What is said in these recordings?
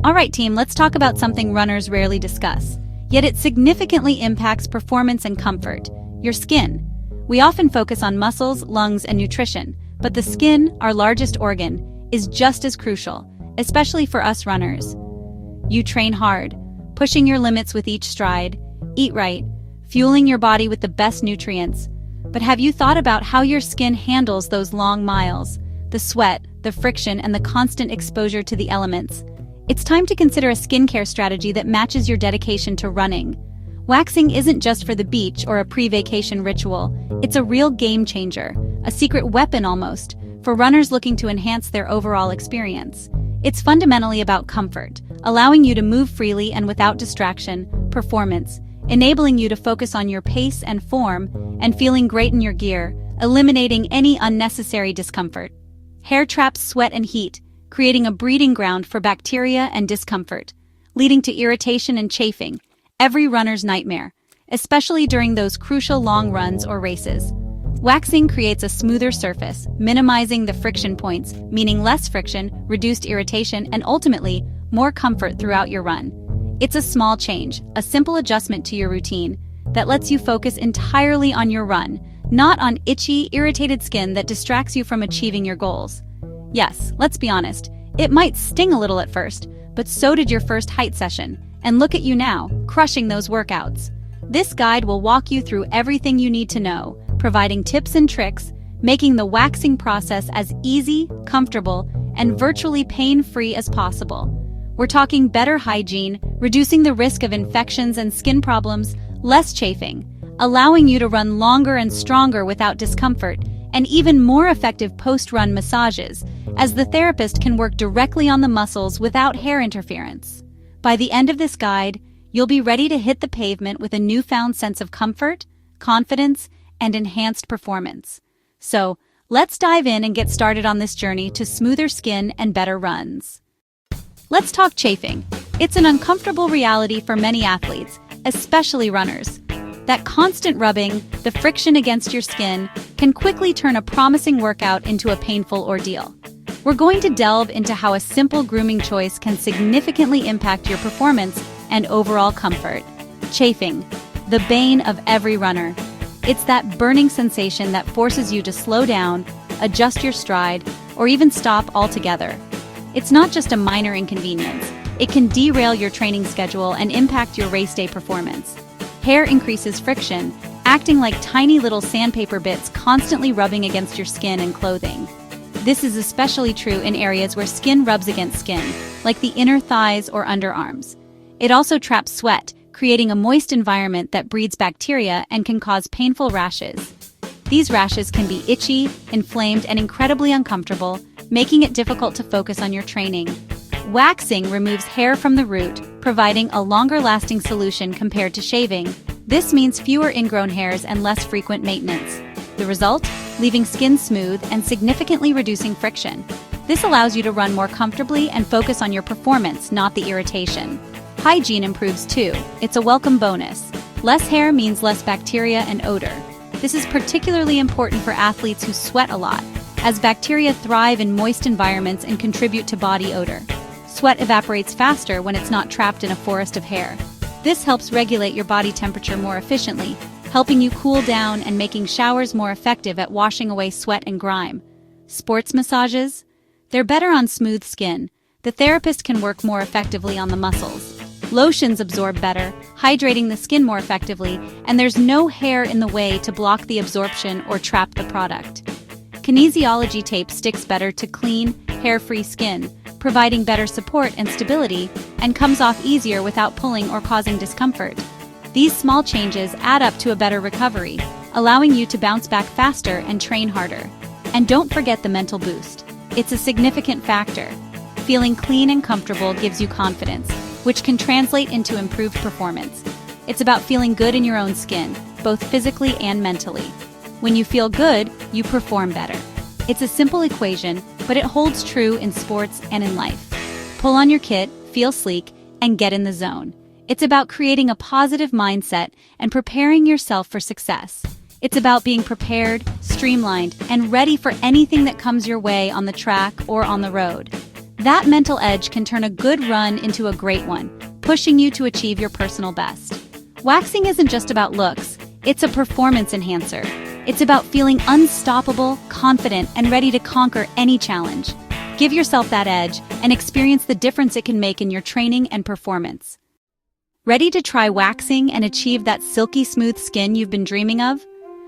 All right, team, let's talk about something runners rarely discuss, yet it significantly impacts performance and comfort: your skin. We often focus on muscles, lungs, and nutrition, but the skin, our largest organ, is just as crucial, especially for us runners. You train hard, pushing your limits with each stride, eat right, fueling your body with the best nutrients. But have you thought about how your skin handles those long miles, the sweat, the friction, and the constant exposure to the elements? It's time to consider a skincare strategy that matches your dedication to running. Waxing isn't just for the beach or a pre-vacation ritual. It's a real game changer, a secret weapon almost, for runners looking to enhance their overall experience. It's fundamentally about comfort, allowing you to move freely and without distraction, performance, enabling you to focus on your pace and form, and feeling great in your gear, eliminating any unnecessary discomfort. Hair traps sweat and heat, creating a breeding ground for bacteria and discomfort, leading to irritation and chafing, every runner's nightmare, especially during those crucial long runs or races. Waxing creates a smoother surface, minimizing the friction points, meaning less friction, reduced irritation, and ultimately, more comfort throughout your run. It's a small change, a simple adjustment to your routine that lets you focus entirely on your run, not on itchy, irritated skin that distracts you from achieving your goals. Yes, let's be honest, it might sting a little at first, but so did your first height session, and look at you now, crushing those workouts. This guide will walk you through everything you need to know, providing tips and tricks, making the waxing process as easy, comfortable, and virtually pain-free as possible. We're talking better hygiene, reducing the risk of infections and skin problems, less chafing, allowing you to run longer and stronger without discomfort, and even more effective post-run massages, as the therapist can work directly on the muscles without hair interference. By the end of this guide, you'll be ready to hit the pavement with a newfound sense of comfort, confidence, and enhanced performance. So, let's dive in and get started on this journey to smoother skin and better runs. Let's talk chafing. It's an uncomfortable reality for many athletes, especially runners. That constant rubbing, the friction against your skin, can quickly turn a promising workout into a painful ordeal. We're going to delve into how a simple grooming choice can significantly impact your performance and overall comfort. Chafing, the bane of every runner. It's that burning sensation that forces you to slow down, adjust your stride, or even stop altogether. It's not just a minor inconvenience. It can derail your training schedule and impact your race day performance. Hair increases friction, acting like tiny little sandpaper bits constantly rubbing against your skin and clothing. This is especially true in areas where skin rubs against skin, like the inner thighs or underarms. It also traps sweat, creating a moist environment that breeds bacteria and can cause painful rashes. These rashes can be itchy, inflamed, and incredibly uncomfortable, making it difficult to focus on your training. Waxing removes hair from the root, providing a longer-lasting solution compared to shaving. This means fewer ingrown hairs and less frequent maintenance. The result? Leaving skin smooth and significantly reducing friction. This allows you to run more comfortably and focus on your performance, not the irritation. Hygiene improves too. It's a welcome bonus. Less hair means less bacteria and odor. This is particularly important for athletes who sweat a lot, as bacteria thrive in moist environments and contribute to body odor. Sweat evaporates faster when it's not trapped in a forest of hair. This helps regulate your body temperature more efficiently, helping you cool down and making showers more effective at washing away sweat and grime. Sports massages? They're better on smooth skin. The therapist can work more effectively on the muscles. Lotions absorb better, hydrating the skin more effectively, and there's no hair in the way to block the absorption or trap the product. Kinesiology tape sticks better to clean, hair-free skin, providing better support and stability, and comes off easier without pulling or causing discomfort. These small changes add up to a better recovery, allowing you to bounce back faster and train harder. And don't forget the mental boost. It's a significant factor. Feeling clean and comfortable gives you confidence, which can translate into improved performance. It's about feeling good in your own skin, both physically and mentally. When you feel good, you perform better. It's a simple equation, but it holds true in sports and in life. Pull on your kit, feel sleek, and get in the zone. It's about creating a positive mindset and preparing yourself for success. It's about being prepared, streamlined, and ready for anything that comes your way on the track or on the road. That mental edge can turn a good run into a great one, pushing you to achieve your personal best. Waxing isn't just about looks, it's a performance enhancer. It's about feeling unstoppable, confident, and ready to conquer any challenge. Give yourself that edge and experience the difference it can make in your training and performance. Ready to try waxing and achieve that silky smooth skin you've been dreaming of?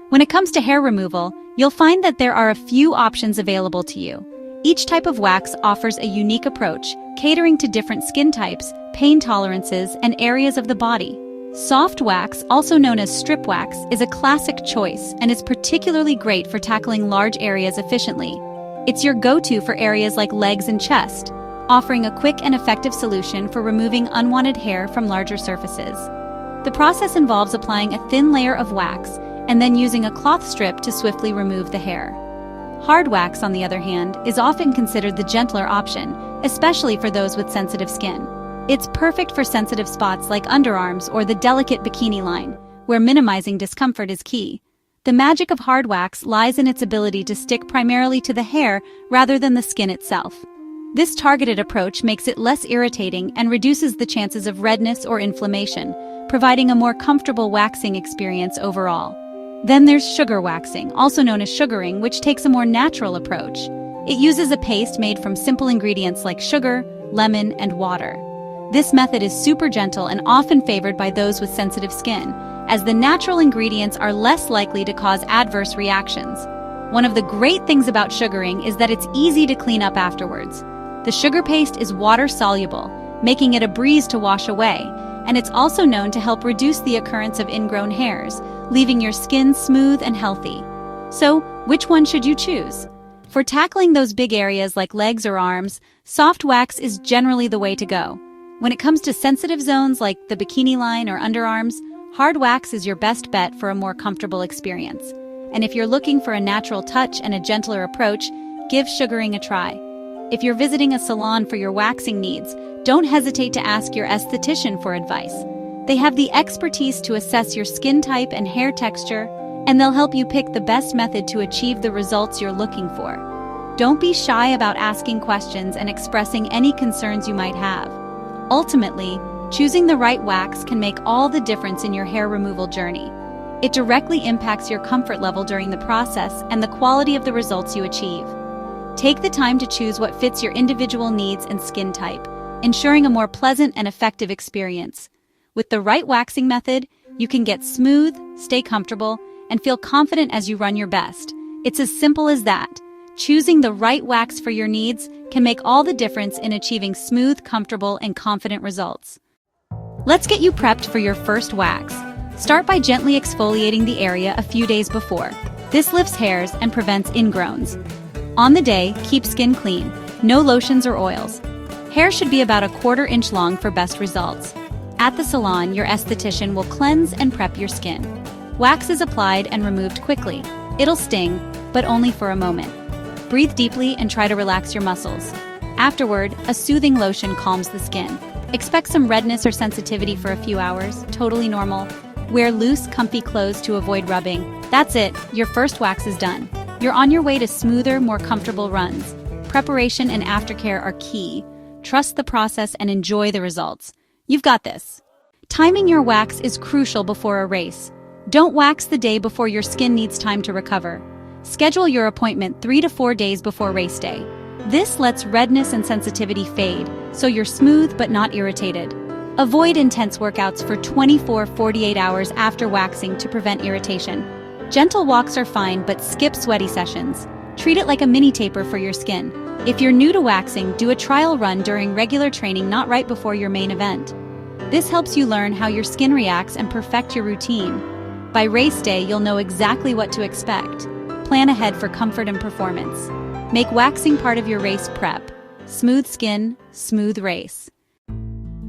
When it comes to hair removal, you'll find that there are a few options available to you. Each type of wax offers a unique approach, catering to different skin types, pain tolerances, and areas of the body. Soft wax, also known as strip wax, is a classic choice and is particularly great for tackling large areas efficiently. It's your go-to for areas like legs and chest, offering a quick and effective solution for removing unwanted hair from larger surfaces. The process involves applying a thin layer of wax and then using a cloth strip to swiftly remove the hair. Hard wax, on the other hand, is often considered the gentler option, especially for those with sensitive skin. It's perfect for sensitive spots like underarms or the delicate bikini line, where minimizing discomfort is key. The magic of hard wax lies in its ability to stick primarily to the hair rather than the skin itself. This targeted approach makes it less irritating and reduces the chances of redness or inflammation, providing a more comfortable waxing experience overall. Then there's sugar waxing, also known as sugaring, which takes a more natural approach. It uses a paste made from simple ingredients like sugar, lemon, and water. This method is super gentle and often favored by those with sensitive skin, as the natural ingredients are less likely to cause adverse reactions. One of the great things about sugaring is that it's easy to clean up afterwards. The sugar paste is water-soluble, making it a breeze to wash away, and it's also known to help reduce the occurrence of ingrown hairs, leaving your skin smooth and healthy. So, which one should you choose? For tackling those big areas like legs or arms, soft wax is generally the way to go. When it comes to sensitive zones like the bikini line or underarms, hard wax is your best bet for a more comfortable experience. And if you're looking for a natural touch and a gentler approach, give sugaring a try. If you're visiting a salon for your waxing needs, don't hesitate to ask your esthetician for advice. They have the expertise to assess your skin type and hair texture, and they'll help you pick the best method to achieve the results you're looking for. Don't be shy about asking questions and expressing any concerns you might have. Ultimately, choosing the right wax can make all the difference in your hair removal journey. It directly impacts your comfort level during the process and the quality of the results you achieve. Take the time to choose what fits your individual needs and skin type, ensuring a more pleasant and effective experience. With the right waxing method, you can get smooth, stay comfortable, and feel confident as you run your best. It's as simple as that. Choosing the right wax for your needs can make all the difference in achieving smooth, comfortable, and confident results. Let's get you prepped for your first wax. Start by gently exfoliating the area a few days before. This lifts hairs and prevents ingrowns. On the day, keep skin clean, no lotions or oils. Hair should be about a 1/4 inch long for best results. At the salon, your esthetician will cleanse and prep your skin. Wax is applied and removed quickly. It'll sting, but only for a moment. Breathe deeply and try to relax your muscles. Afterward, a soothing lotion calms the skin. Expect some redness or sensitivity for a few hours, totally normal. Wear loose, comfy clothes to avoid rubbing. That's it, your first wax is done. You're on your way to smoother, more comfortable runs. Preparation and aftercare are key. Trust the process and enjoy the results. You've got this. Timing your wax is crucial before a race. Don't wax the day before your skin needs time to recover. Schedule your appointment 3 to 4 days before race day. This lets redness and sensitivity fade, so you're smooth but not irritated. Avoid intense workouts for 24-48 hours after waxing to prevent irritation. Gentle walks are fine, but skip sweaty sessions. Treat it like a mini taper for your skin. If you're new to waxing, do a trial run during regular training, not right before your main event. This helps you learn how your skin reacts and perfect your routine. By race day, you'll know exactly what to expect. Plan ahead for comfort and performance. Make waxing part of your race prep. Smooth skin, smooth race.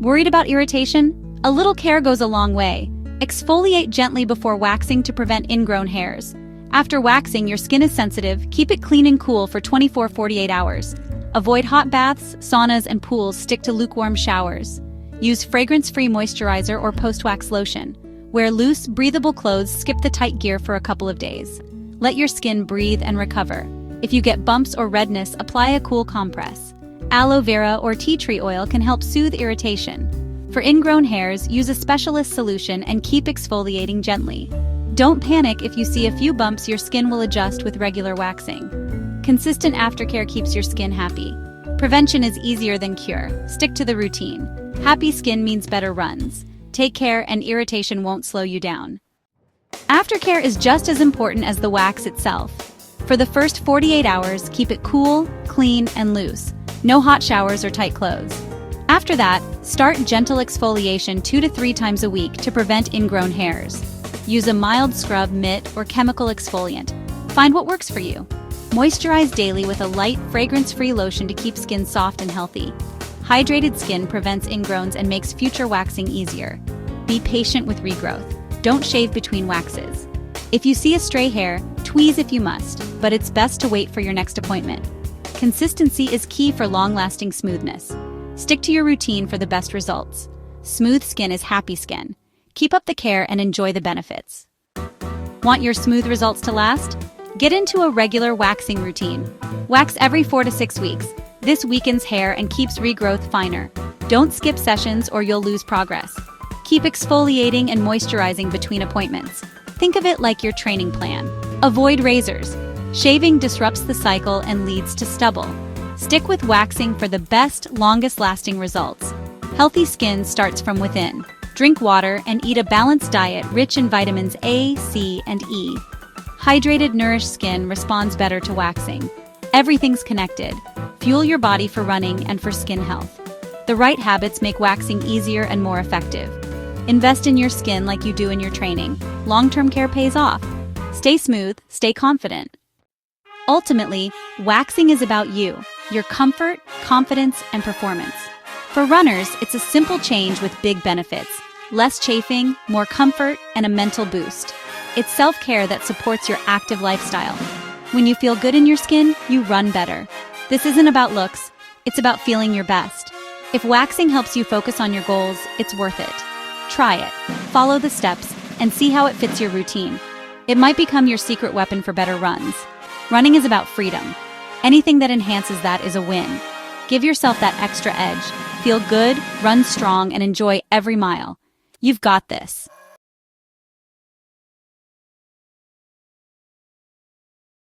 Worried about irritation? A little care goes a long way. Exfoliate gently before waxing to prevent ingrown hairs. After waxing, your skin is sensitive. Keep it clean and cool for 24-48 hours. Avoid hot baths, saunas, and pools. Stick to lukewarm showers. Use fragrance-free moisturizer or post-wax lotion. Wear loose, breathable clothes. Skip the tight gear for a couple of days. Let your skin breathe and recover. If you get bumps or redness, apply a cool compress. Aloe vera or tea tree oil can help soothe irritation. For ingrown hairs, use a specialist solution and keep exfoliating gently. Don't panic if you see a few bumps. Your skin will adjust with regular waxing. Consistent aftercare keeps your skin happy. Prevention is easier than cure. Stick to the routine. Happy skin means better runs. Take care and irritation won't slow you down. Aftercare is just as important as the wax itself. For the first 48 hours, keep it cool, clean, and loose. No hot showers or tight clothes. After that, start gentle exfoliation 2 to 3 times a week to prevent ingrown hairs. Use a mild scrub, mitt, or chemical exfoliant. Find what works for you. Moisturize daily with a light, fragrance-free lotion to keep skin soft and healthy. Hydrated skin prevents ingrowns and makes future waxing easier. Be patient with regrowth. Don't shave between waxes. If you see a stray hair, tweeze if you must, but it's best to wait for your next appointment. Consistency is key for long-lasting smoothness. Stick to your routine for the best results. Smooth skin is happy skin. Keep up the care and enjoy the benefits. Want your smooth results to last? Get into a regular waxing routine. Wax every 4 to 6 weeks. This weakens hair and keeps regrowth finer. Don't skip sessions or you'll lose progress. Keep exfoliating and moisturizing between appointments. Think of it like your training plan. Avoid razors. Shaving disrupts the cycle and leads to stubble. Stick with waxing for the best, longest-lasting results. Healthy skin starts from within. Drink water and eat a balanced diet rich in vitamins A, C, and E. Hydrated, nourished skin responds better to waxing. Everything's connected. Fuel your body for running and for skin health. The right habits make waxing easier and more effective. Invest in your skin like you do in your training. Long-term care pays off. Stay smooth, stay confident. Ultimately, waxing is about you, your comfort, confidence, and performance. For runners, it's a simple change with big benefits. Less chafing, more comfort, and a mental boost. It's self-care that supports your active lifestyle. When you feel good in your skin, you run better. This isn't about looks, it's about feeling your best. If waxing helps you focus on your goals, it's worth it. Try it, follow the steps, and see how it fits your routine. It might become your secret weapon for better runs. Running is about freedom. Anything that enhances that is a win. Give yourself that extra edge. Feel good, run strong, and enjoy every mile. You've got this.